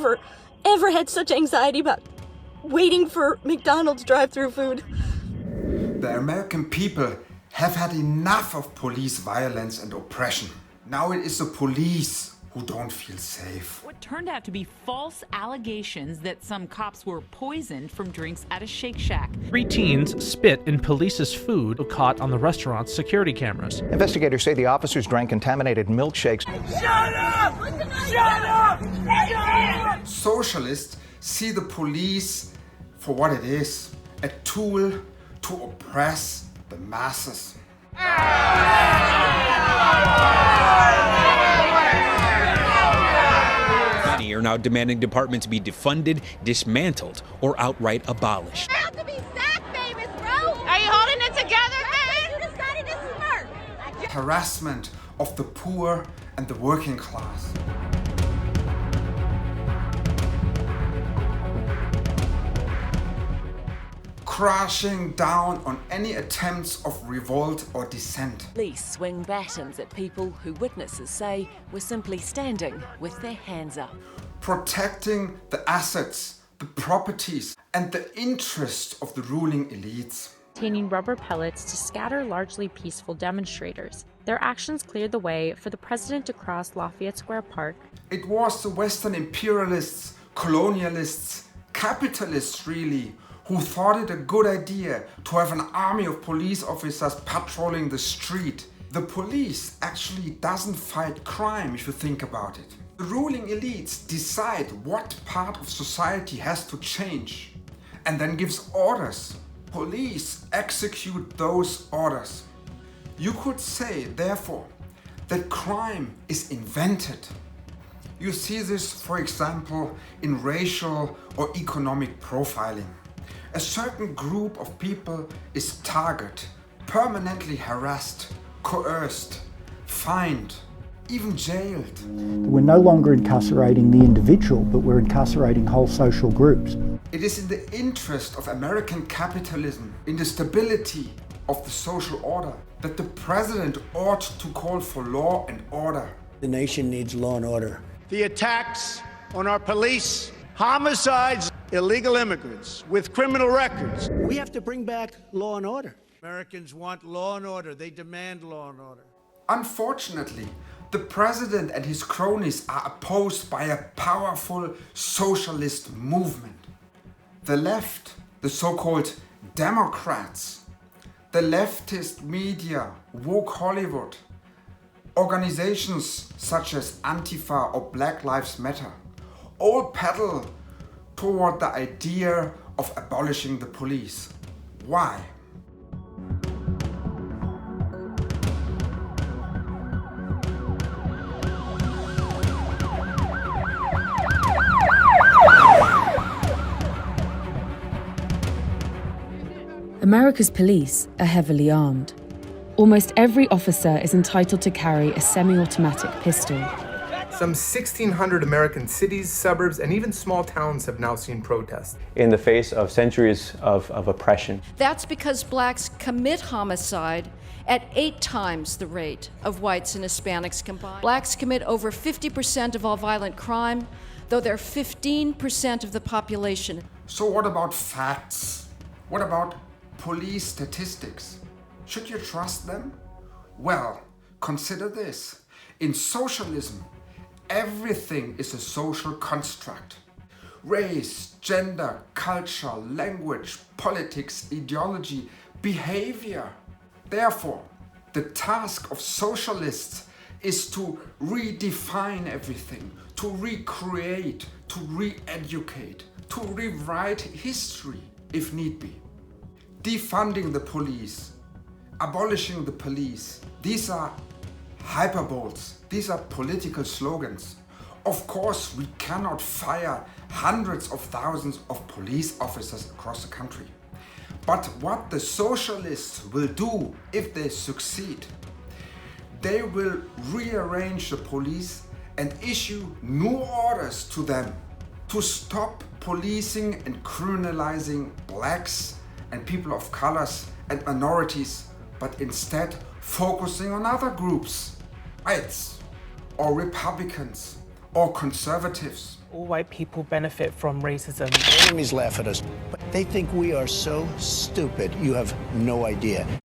never, ever had such anxiety about waiting for McDonald's drive-thru food. The American people have had enough of police violence and oppression. Now it is the police who don't feel safe. What turned out to be false allegations that some cops were poisoned from drinks at a Shake Shack. 3 teens spit in police's food caught on the restaurant's security cameras. Investigators say the officers drank contaminated milkshakes. Shut up! Shut up! Shut up! Socialists see the police for what it is, a tool to oppress the masses. Many are now demanding departments be defunded, dismantled, or outright abolished. I have to be sack famous, bro! Are you holding it together, man? You decided to smirk! Harassment of the poor and the working class. Crashing down on any attempts of revolt or dissent. Police swing batons at people who witnesses say were simply standing with their hands up. Protecting the assets, the properties, and the interests of the ruling elites. Containing rubber pellets to scatter largely peaceful demonstrators. Their actions cleared the way for the president to cross Lafayette Square Park. It was the Western imperialists, colonialists, capitalists really, who thought it a good idea to have an army of police officers patrolling the street. The police actually doesn't fight crime if you think about it. The ruling elites decide what part of society has to change and then gives orders. Police execute those orders. You could say, therefore, that crime is invented. You see this, for example, in racial or economic profiling. A certain group of people is targeted, permanently harassed, coerced, fined, even jailed. We're no longer incarcerating the individual, but we're incarcerating whole social groups. It is in the interest of American capitalism, in the stability of the social order, that the president ought to call for law and order. The nation needs law and order. The attacks on our police, homicides, illegal immigrants with criminal records. We have to bring back law and order. Americans want law and order. They demand law and order. Unfortunately, the president and his cronies are opposed by a powerful socialist movement. The left, the so-called Democrats, the leftist media, woke Hollywood, organizations such as AntiFa or Black Lives Matter, all paddle toward the idea of abolishing the police. Why? America's police are heavily armed. Almost every officer is entitled to carry a semi-automatic pistol. Some 1,600 American cities, suburbs, and even small towns have now seen protests. In the face of centuries of oppression. That's because blacks commit homicide at 8 times the rate of whites and Hispanics combined. Blacks commit over 50% of all violent crime, though they're 15% of the population. So what about facts? What about police statistics? Should you trust them? Well, consider this. In socialism, everything is a social construct. Race, gender, culture, language, politics, ideology, behavior. Therefore, the task of socialists is to redefine everything, to recreate, to re-educate, to rewrite history if need be. Defunding the police, abolishing the police, these are hyperboles. These are political slogans. Of course, we cannot fire hundreds of thousands of police officers across the country. But what the socialists will do if they succeed, they will rearrange the police and issue new orders to them to stop policing and criminalizing blacks and people of colors and minorities, but instead focusing on other groups, whites or Republicans or conservatives. All white people benefit from racism. Enemies laugh at us, but they think we are so stupid, you have no idea.